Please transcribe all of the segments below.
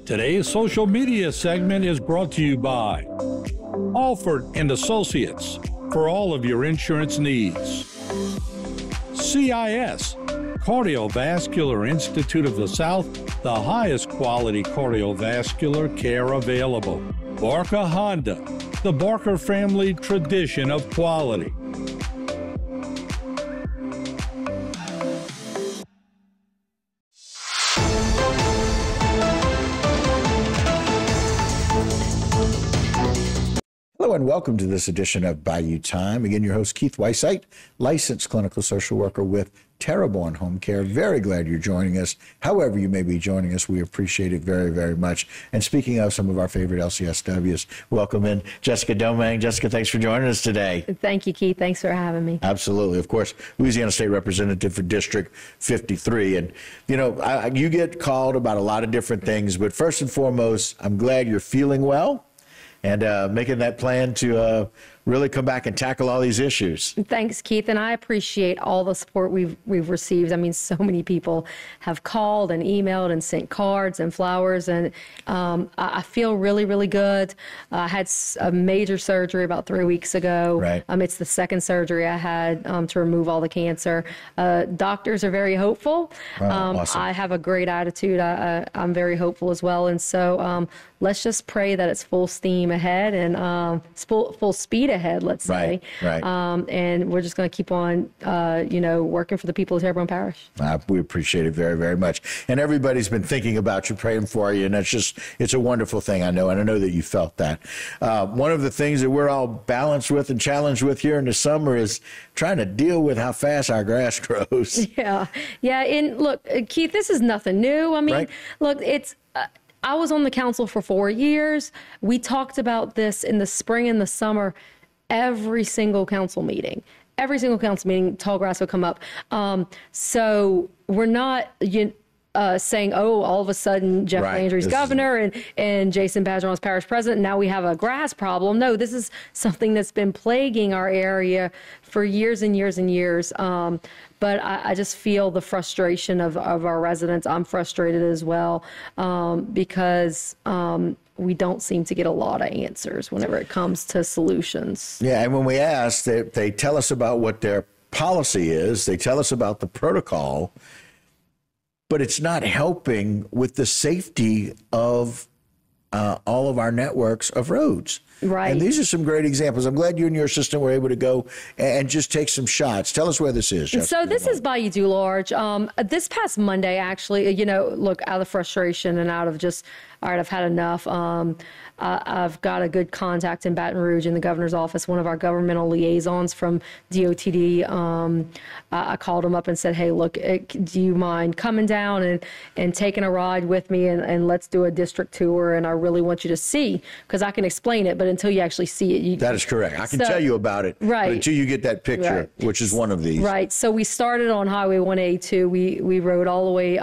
Today's social media segment is brought to you by Alford and Associates for all of your insurance needs. CIS, Cardiovascular Institute of the South, the highest quality cardiovascular care available. Barker Honda, the Barker family tradition of quality. Hello and welcome to this edition of Bayou Time. Again, your host, Keith Weissite, licensed clinical social worker with Terrebonne Home Care. Very glad you're joining us. However you may be joining us, we appreciate it very, very much. And speaking of some of our favorite LCSWs, welcome in Jessica Domangue. Jessica, thanks for joining us today. Thank you, Keith. Thanks for having me. Absolutely. Of course, Louisiana State Representative for District 53. And, you know, you get called about a lot of different things, but first and foremost, I'm glad you're feeling well and making that plan to really come back and tackle all these issues. Thanks, Keith, and I appreciate all the support we've received. I mean, so many people have called and emailed and sent cards and flowers, and I feel really, really good. I had a major surgery about 3 weeks ago. Right. It's the second surgery I had to remove all the cancer. Doctors are very hopeful. Awesome. I have a great attitude. I'm very hopeful as well, and so let's just pray that it's full steam ahead and full speed ahead, let's say. Right. And we're just going to keep on, working for the people of Terrebonne Parish. We appreciate it very, very much. And everybody's been thinking about you, praying for you, and it's a wonderful thing, I know, and I know that you felt that. One of the things that we're all balanced with and challenged with here in the summer is trying to deal with how fast our grass grows. Yeah. And look, Keith, this is nothing new. I mean, right? Look, it's... I was on the council for 4 years. We talked about this in the spring and the summer, every single council meeting. Every single council meeting, tall grass would come up. So we're not saying, all of a sudden Jeff Landry's governor and Jason Badgeron's parish president, now we have a grass problem. No, this is something that's been plaguing our area for years and years and years. But I just feel the frustration of our residents. I'm frustrated as well because we don't seem to get a lot of answers whenever it comes to solutions. Yeah, and when we ask, they tell us about what their policy is. They tell us about the protocol, but it's not helping with the safety of all of our networks of roads. Right. And these are some great examples. I'm glad you and your assistant were able to go and just take some shots. Tell us where this is, Jessica. So this is Bayou du Large. This past Monday, actually, look, out of frustration and out of just, all right, I've had enough. I've got a good contact in Baton Rouge in the governor's office, one of our governmental liaisons from DOTD. I called him up and said, hey, look, do you mind coming down and taking a ride with me and let's do a district tour? And I really want you to see, because I can explain it, but until you actually see it. That is correct. I can tell you about it, but until you get that picture, which is one of these. Right. So we started on Highway 182. We rode all the way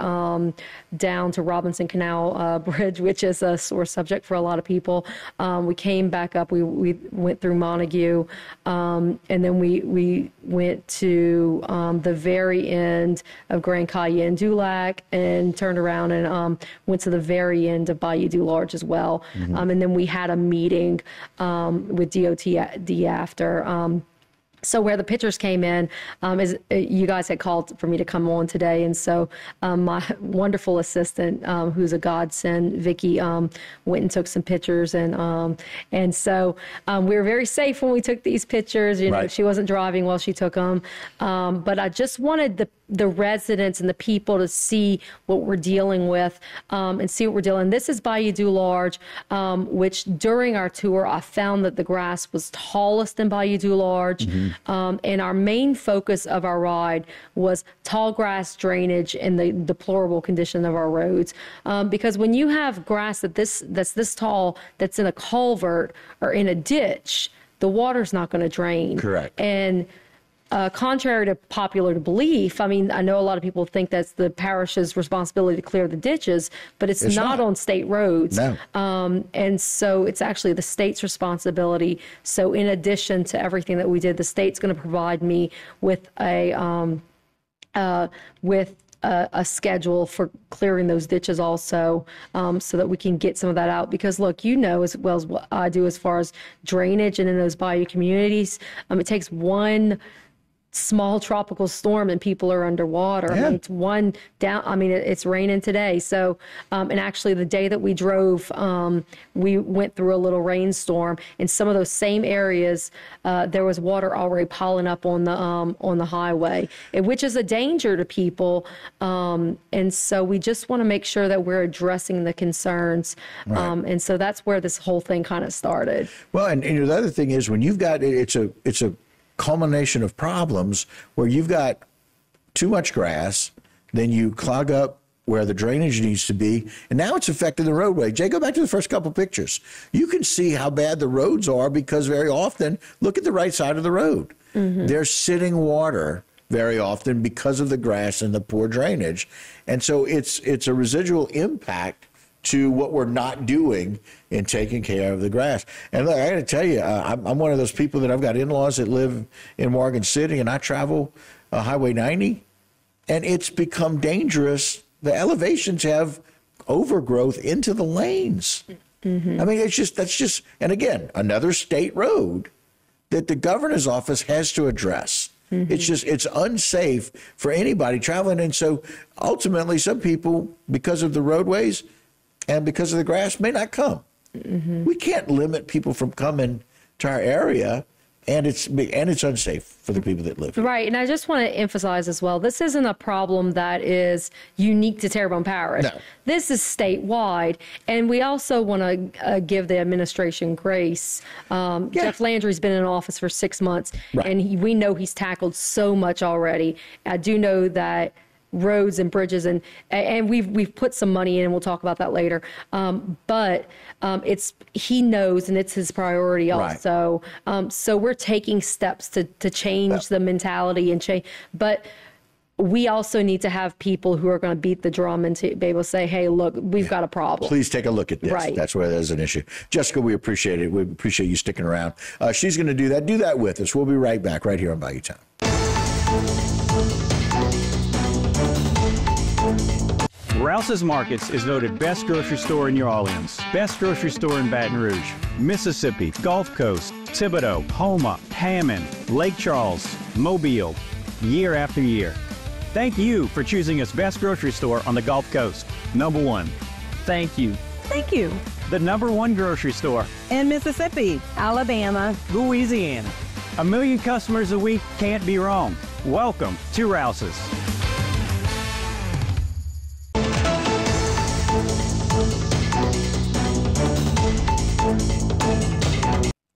down to Robinson Canal Bridge, which is a sore subject for a lot of people. We came back up. We went through Montague, and then we went to the very end of Grand Cayenne Dulac and turned around and went to the very end of Bayou du Large as well. Mm-hmm. And then we had a meeting with DOTD after. So where the pictures came in is you guys had called for me to come on today. And so my wonderful assistant, who's a godsend, Vicky, went and took some pictures. And so we were very safe when we took these pictures. You know, she wasn't driving while she took them. But I just wanted the residents and the people to see what we're dealing with and see what we're dealing. This is Bayou du Large, which during our tour, I found that the grass was tallest in Bayou du Large. Mm-hmm. And our main focus of our ride was tall grass drainage and the deplorable condition of our roads. Because when you have grass that's this tall, that's in a culvert or in a ditch, the water's not going to drain. Correct. And contrary to popular belief, I mean, I know a lot of people think that's the parish's responsibility to clear the ditches, but it's not on state roads. No. And so it's actually the state's responsibility. So in addition to everything that we did, the state's going to provide me with a schedule for clearing those ditches also, so that we can get some of that out. Because look, you know as well as what I do as far as drainage and in those bayou communities, it takes one small tropical storm and people are underwater. Yeah. I mean, it's one down. I mean, it's raining today. So, and actually the day that we drove, we went through a little rainstorm. In some of those same areas, there was water already piling up on the highway, which is a danger to people. And so we just want to make sure that we're addressing the concerns. Right. And so that's where this whole thing kind of started. Well, and the other thing is when you've got, it's a culmination of problems where you've got too much grass, then you clog up where the drainage needs to be, and now it's affecting the roadway. Jay, go back to the first couple pictures. You can see how bad the roads are because very often, look at the right side of the road. Mm-hmm. There's sitting water very often because of the grass and the poor drainage. And so it's a residual impact to what we're not doing in taking care of the grass. And look, I got to tell you, I'm one of those people that I've got in-laws that live in Morgan City, and I travel Highway 90, and it's become dangerous. The elevations have overgrowth into the lanes. Mm-hmm. I mean, that's just, and again, another state road that the governor's office has to address. Mm-hmm. It's unsafe for anybody traveling. And so ultimately, some people, because of the roadways, and because of the grass, may not come. Mm-hmm. We can't limit people from coming to our area, and it's unsafe for the people that live here. Right, and I just want to emphasize as well, this isn't a problem that is unique to Terrebonne Parish. No. This is statewide, and we also want to give the administration grace. Jeff Landry's been in office for 6 months, right, and we know he's tackled so much already. I do know that roads and bridges and we've put some money in, and we'll talk about that later. But he knows, and it's his priority also. Right. So we're taking steps to change the mentality and change. But we also need to have people who are going to beat the drum and to be able to say, hey, look, we've got a problem. Please take a look at this. Right. That's where there's an issue. Jessica, we appreciate it. We appreciate you sticking around. She's going to do that. Do that with us. We'll be right back right here on Bayou Time. Rouse's Markets is voted best grocery store in New Orleans, best grocery store in Baton Rouge, Mississippi, Gulf Coast, Thibodeau, Houma, Hammond, Lake Charles, Mobile, year after year. Thank you for choosing us best grocery store on the Gulf Coast. Number one. Thank you. Thank you. The number one grocery store In Mississippi, Alabama, Louisiana. 1 million customers a week can't be wrong. Welcome to Rouse's.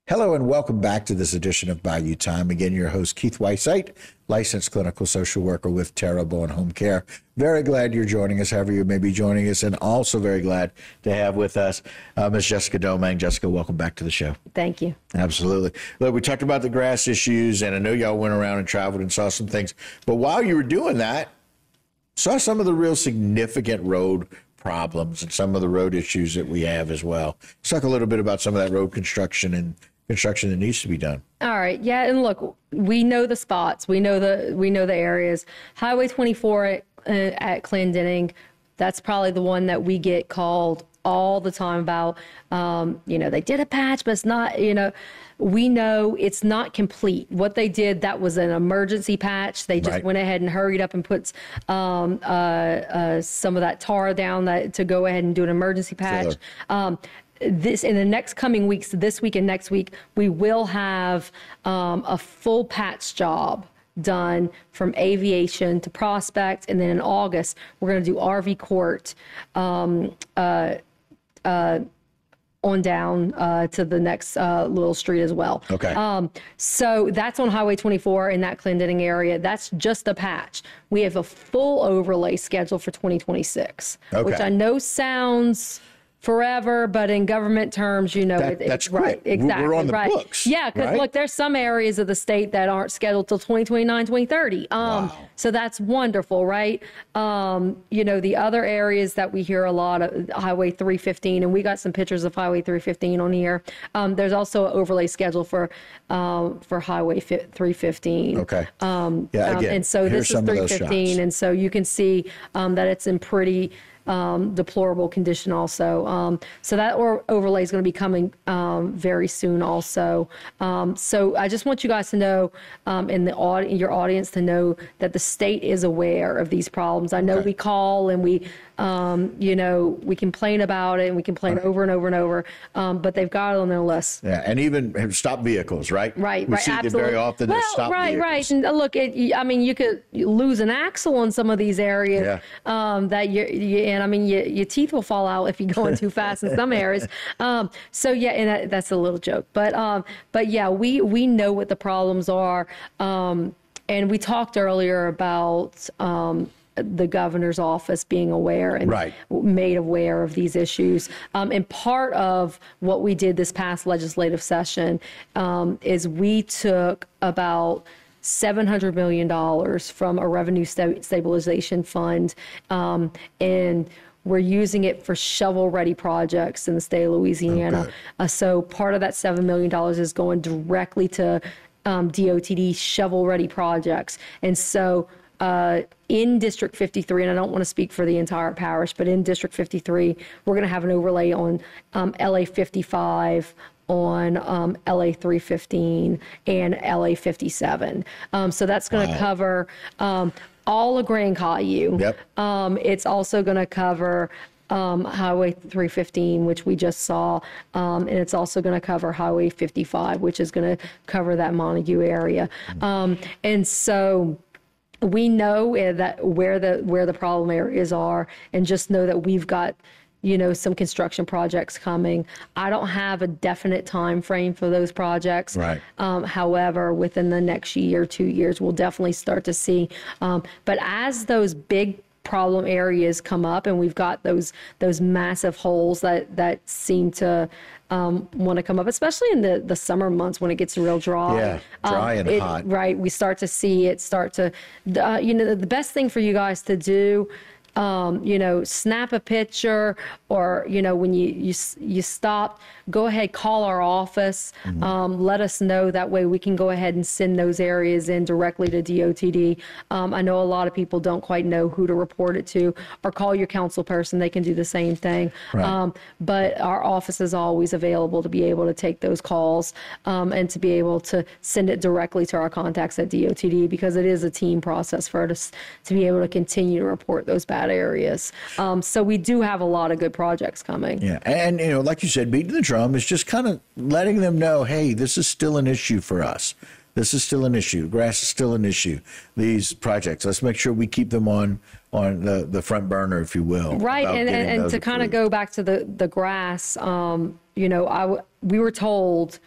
Hello and welcome back to this edition of Bayou Time. Again, your host, Keith Whiteside, licensed clinical social worker with Terrebonne Home Care. Very glad you're joining us, however you may be joining us, and also very glad to have with us Ms. Jessica Domangue. Jessica, welcome back to the show. Thank you. Absolutely. Look, we talked about the grass issues, and I know y'all went around and traveled and saw some things. But while you were doing that, saw some of the real significant road problems and some of the road issues that we have as well. Let's talk a little bit about some of that road construction that needs to be done. All right. Yeah. And look, we know the spots. We know the areas. Highway 24 at Clendening, that's probably the one that we get called all the time about. They did a patch, but it's not, we know it's not complete. What they did, that was an emergency patch. They just went ahead and hurried up and put some of that tar down to go ahead and do an emergency patch. This in the next coming weeks, this week and next week, we will have a full patch job done from Aviation to Prospect, and then in August we're going to do RV Court on down to the next little street as well. Okay. So that's on Highway 24 in that Clendening area. That's just a patch. We have a full overlay scheduled for 2026, which I know sounds forever, but in government terms, that's right, quick. exactly. We're on the right. books. Yeah, because right? look, there's some areas of the state that aren't scheduled till 2029, 2030. Wow. So that's wonderful, right? The other areas that we hear a lot of, Highway 315, and we got some pictures of Highway 315 on here. There's also an overlay schedule for Highway 315. Okay. Again, and so this is 315, and so you can see that it's in pretty deplorable condition also. So that overlay is going to be coming very soon also. So I just want you guys to know, and your audience to know, that the state is aware of these problems. I know we call and we complain about it, and we complain over and over and over, but they've got it on their list. Yeah, and even have stopped vehicles, right? Right, we see absolutely. it very often. Well, stop right. vehicles. And look, you could lose an axle in some of these areas. That your teeth will fall out if you're going too fast in some areas. So yeah, and that's a little joke, but yeah, we know what the problems are, and we talked earlier about the governor's office being aware and made aware of these issues. And part of what we did this past legislative session is we took about $700 million from a revenue stabilization fund, and we're using it for shovel-ready projects in the state of Louisiana. So part of that $7 million is going directly to DOTD shovel-ready projects. And so in District 53, and I don't want to speak for the entire parish, but in District 53, we're going to have an overlay on LA 55, on LA 315, and LA 57. So that's going to cover all of Grand Bayou. It's also going to cover Highway 315, which we just saw, and it's also going to cover Highway 55, which is going to cover that Montague area. And so we know that where the problem areas are, and just know that we've got some construction projects coming. I don't have a definite time frame for those projects. However, within the next year, 2 years, we'll definitely start to see. But as those big problem areas come up, and we've got those massive holes that seem to want to come up, especially in the summer months when it gets real dry. Dry and hot. Right, we start to see it start to. The best thing for you guys to do, snap a picture, or when you stop, go ahead, call our office. Let us know. That way we can go ahead and send those areas in directly to DOTD. I know a lot of people don't quite know who to report it to, or call your council person. They can do the same thing. But our office is always available to be able to take those calls, and to be able to send it directly to our contacts at DOTD, because it is a team process for us to be able to continue to report those bad areas. So we do have a lot of good projects coming. And like you said, beating the drum is just kind of letting them know, hey, this is still an issue for us. This is still an issue. Grass is still an issue. These projects, let's make sure we keep them on the front burner, if you will. Right, and to kind of go back to the grass, we were told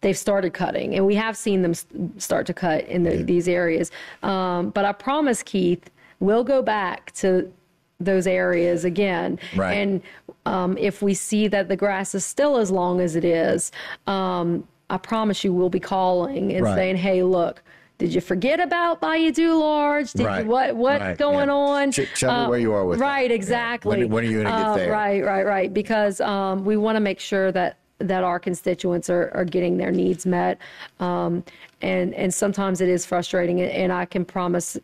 they've started cutting, and we have seen them start to cut in these areas. But I promise, Keith, we'll go back to those areas again. And if we see that the grass is still as long as it is, I promise you we'll be calling and saying, hey, look, did you forget about Bayou Large? What's going on? Tell me where you are with that. Exactly. When are you going to get there? Right. Because we want to make sure that our constituents are getting their needs met. And sometimes it is frustrating, and I can promise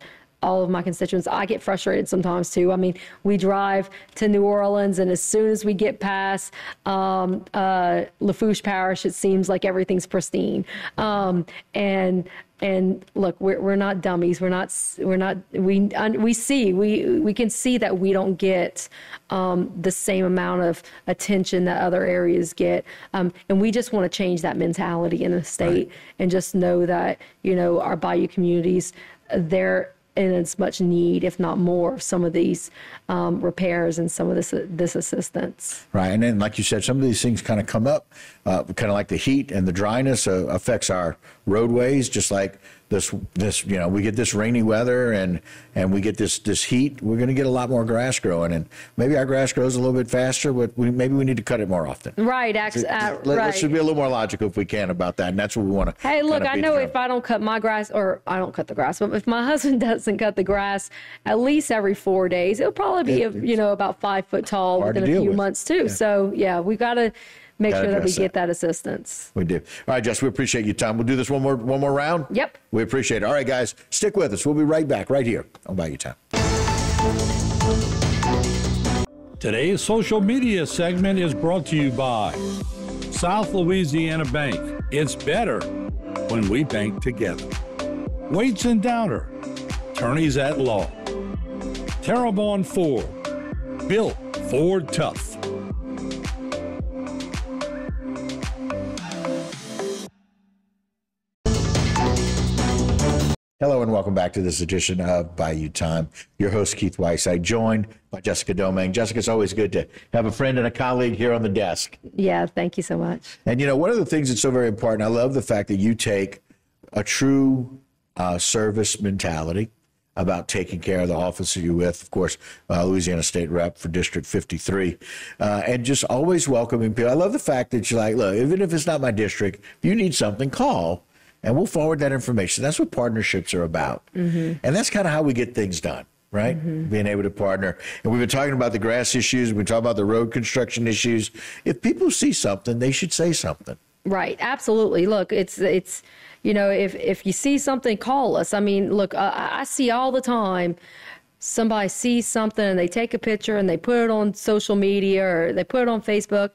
all of my constituents, I get frustrated sometimes too. I mean, we drive to New Orleans, and as soon as we get past Lafourche Parish, it seems like everything's pristine. And look, we're not dummies. We can see that we don't get the same amount of attention that other areas get, and we just want to change that mentality in the state, and just know that our Bayou communities, they're in as much need, if not more, of some of these repairs and some of this assistance. Right, and then like you said, some of these things kind of come up, kind of like the heat and the dryness affects our roadways, just like we get this rainy weather and we get this heat, we're going to get a lot more grass growing, and maybe our grass grows a little bit faster, but maybe we need to cut it more often. Right. Let's be a little more logical if we can about that, and that's what we want to. Hey, look, I know if I don't cut my grass, or I don't cut the grass, but if my husband doesn't cut the grass at least every 4 days, it'll probably be about 5 foot tall within a few months too. Yeah. So yeah, we got to make sure that we get that assistance. We do. All right, Jess, we appreciate your time. We'll do this one more round. Yep. We appreciate it. All right, guys, stick with us. We'll be right back right here on Bayou Time. Today's social media segment is brought to you by South Louisiana Bank. It's better when we bank together. Waits and Downer, attorneys at law. Terrebonne Ford, built Ford tough. Hello and welcome back to this edition of Bayou Time. Your host, Keith Weiss. I joined by Jessica Domangue. Jessica, it's always good to have a friend and a colleague here on the desk. Yeah, thank you so much. And one of the things that's so very important, I love the fact that you take a true service mentality about taking care of the office that you're with, of course, Louisiana State Rep for District 53, and just always welcoming people. I love the fact that you're like, look, even if it's not my district, if you need something, call. And we'll forward that information. That's what partnerships are about. Mm-hmm. And that's kind of how we get things done, right? Mm-hmm. Being able to partner. And we've been talking about the grass issues. We've been talking about the road construction issues. If people see something, they should say something. Right. Absolutely. Look, it's if you see something, call us. I mean, look, I see all the time somebody sees something and they take a picture and they put it on social media or they put it on Facebook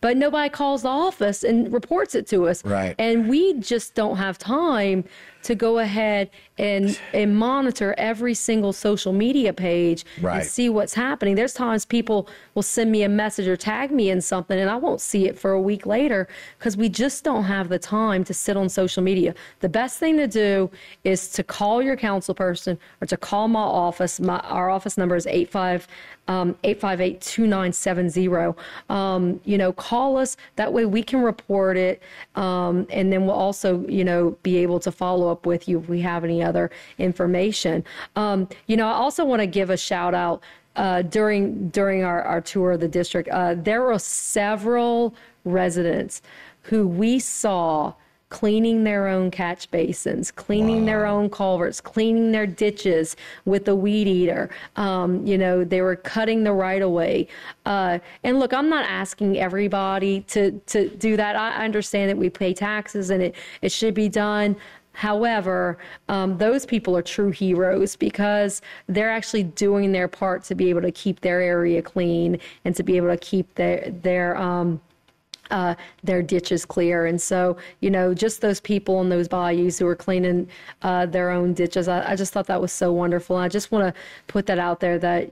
but nobody calls the office and reports it to us. Right. And we just don't have time to go ahead and monitor every single social media page and see what's happening. There's times people will send me a message or tag me in something and I won't see it for a week later because we just don't have the time to sit on social media. The best thing to do is to call your council person or to call my office. Our office number is 858-2970. Call us. That way we can report it. And then we'll also, be able to follow up with you if we have any other information. I also want to give a shout out during our tour of the district. There were several residents who we saw cleaning their own catch basins, cleaning their own culverts, cleaning their ditches with a weed eater. They were cutting the right of way. And look, I'm not asking everybody to do that. I understand that we pay taxes and it should be done. However, those people are true heroes because they're actually doing their part to be able to keep their area clean and to be able to keep their ditches clear. And so, just those people in those bayous who are cleaning their own ditches, I just thought that was so wonderful. I just want to put that out there that,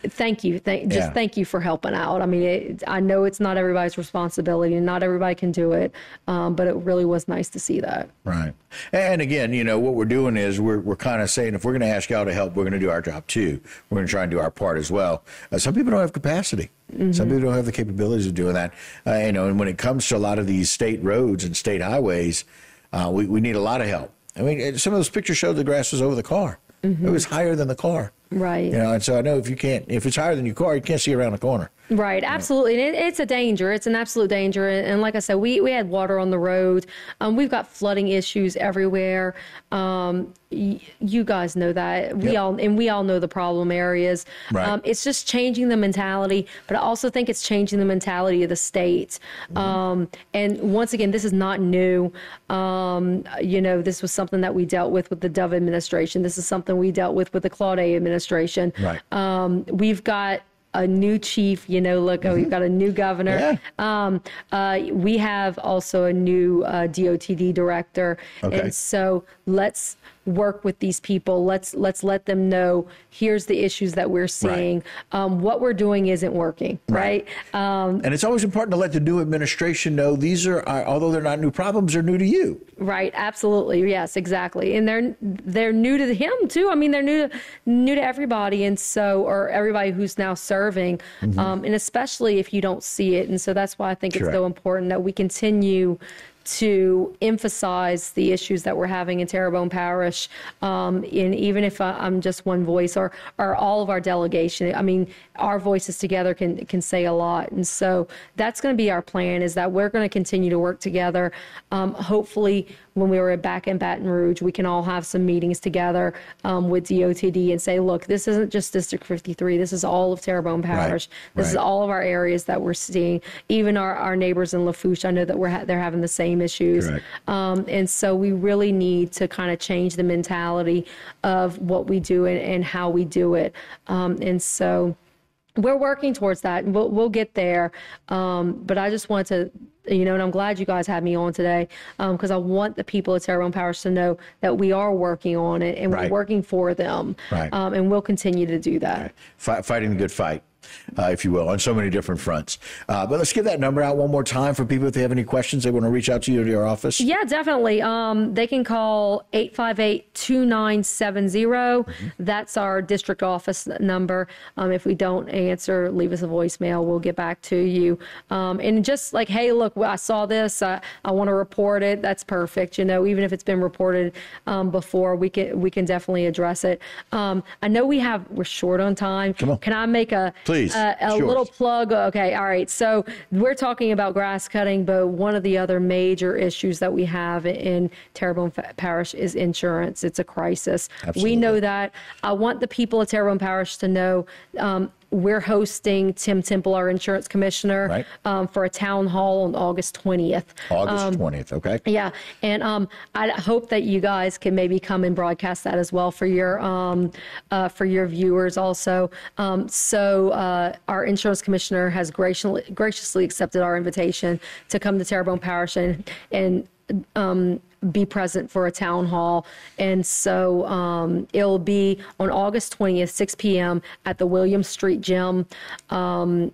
thank you. Thank you for helping out. I mean, I know it's not everybody's responsibility and not everybody can do it, but it really was nice to see that. Right. And again, what we're doing is we're kind of saying if we're going to ask y'all to help, we're going to do our job too. We're going to try and do our part as well. Some people don't have capacity. Mm-hmm. Some people don't have the capabilities of doing that. And when it comes to a lot of these state roads and state highways, we need a lot of help. I mean, some of those pictures showed the grass was over the car. Mm-hmm. It was higher than the car. Right. And so I know if it's higher than your car, you can't see around the corner. Right. Absolutely. And it's a danger. It's an absolute danger. And like I said, we had water on the road. We've got flooding issues everywhere. You guys know that. We all know the problem areas. Right. It's just changing the mentality, but I also think it's changing the mentality of the state. Mm-hmm. And once again, this is not new. This was something that we dealt with the Dove administration. This is something we dealt with the Claude administration. Right. We've got a new chief, mm-hmm. We've got a new governor. Yeah. We have also a new DOTD director. Okay. And so let's work with these people. Let's let them know here's the issues that we're seeing. Right. What we're doing isn't working. Right. And it's always important to let the new administration know these are, although they're not new problems, they're new to you. Right. Absolutely. Yes, exactly. And they're new to him too. I mean, they're new to everybody. And so, or everybody who's now serving, mm-hmm. And especially if you don't see it. And so that's why I think it's so important that we continue to emphasize the issues that we're having in Terrebonne Parish. And even if I'm just one voice or all of our delegation, I mean, our voices together can say a lot. And so that's going to be our plan, is that we're going to continue to work together. Hopefully, when we were back in Baton Rouge, we can all have some meetings together with DOTD and say, look, this isn't just District 53. This is all of Terrebonne Parish. This is all of our areas that we're seeing. Even our neighbors in Lafourche, I know that they're having the same issues. And so we really need to kind of change the mentality of what we do and how we do it. And so we're working towards that, and we'll get there. But I just want to, and I'm glad you guys had me on today, because I want the people of Terrebonne Parish to know that we are working on it, and we're working for them. And we'll continue to do that. Fighting the good fight, if you will, on so many different fronts. But let's give that number out one more time for people if they have any questions, they want to reach out to you or to your office. Yeah, definitely. They can call 858-2970. That's our district office number. If we don't answer, leave us a voicemail. We'll get back to you. And just like, hey, look, I saw this. I want to report it. That's perfect. Even if it's been reported before, we can definitely address it. I know we're short on time. Come on. Can I make a little plug? Okay. All right. So we're talking about grass cutting, but one of the other major issues that we have in Terrebonne Parish is insurance. It's a crisis. Absolutely. We know that. I want the people of Terrebonne Parish to know we're hosting Tim Temple, our insurance commissioner, for a town hall on August 20th. August 20th, okay. Yeah, and I hope that you guys can maybe come and broadcast that as well for your viewers also. So our insurance commissioner has graciously accepted our invitation to come to Terrebonne Parish and be present for a town hall. And so it'll be on August 20th, 6 p.m. at the Williams Street Gym. And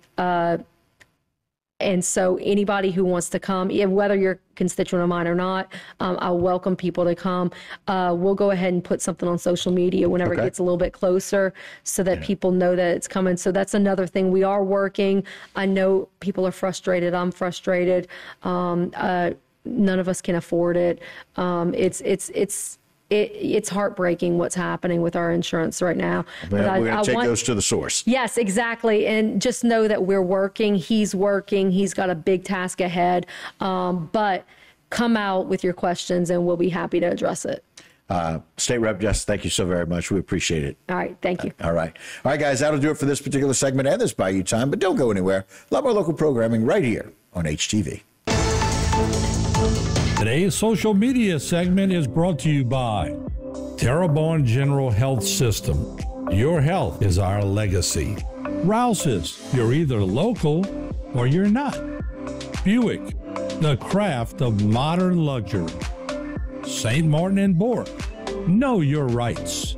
so anybody who wants to come, whether you're a constituent of mine or not, I welcome people to come. We'll go ahead and put something on social media whenever it gets a little bit closer so that people know that it's coming. So that's another thing. We are working. I know people are frustrated. I'm frustrated. None of us can afford it. It's heartbreaking what's happening with our insurance right now. We're going to take those to the source. Yes, exactly. And just know that we're working. He's working. He's got a big task ahead. But come out with your questions and we'll be happy to address it. State Rep Jess, thank you so very much. We appreciate it. All right. Thank you. All right, guys, that'll do it for this particular segment and this Bayou Time. But don't go anywhere. A lot more local programming right here on HTV. Today's social media segment is brought to you by Terrebonne General Health System. Your health is our legacy. Rouse's, you're either local or you're not. Buick, the craft of modern luxury. St. Martin and Bourke, know your rights.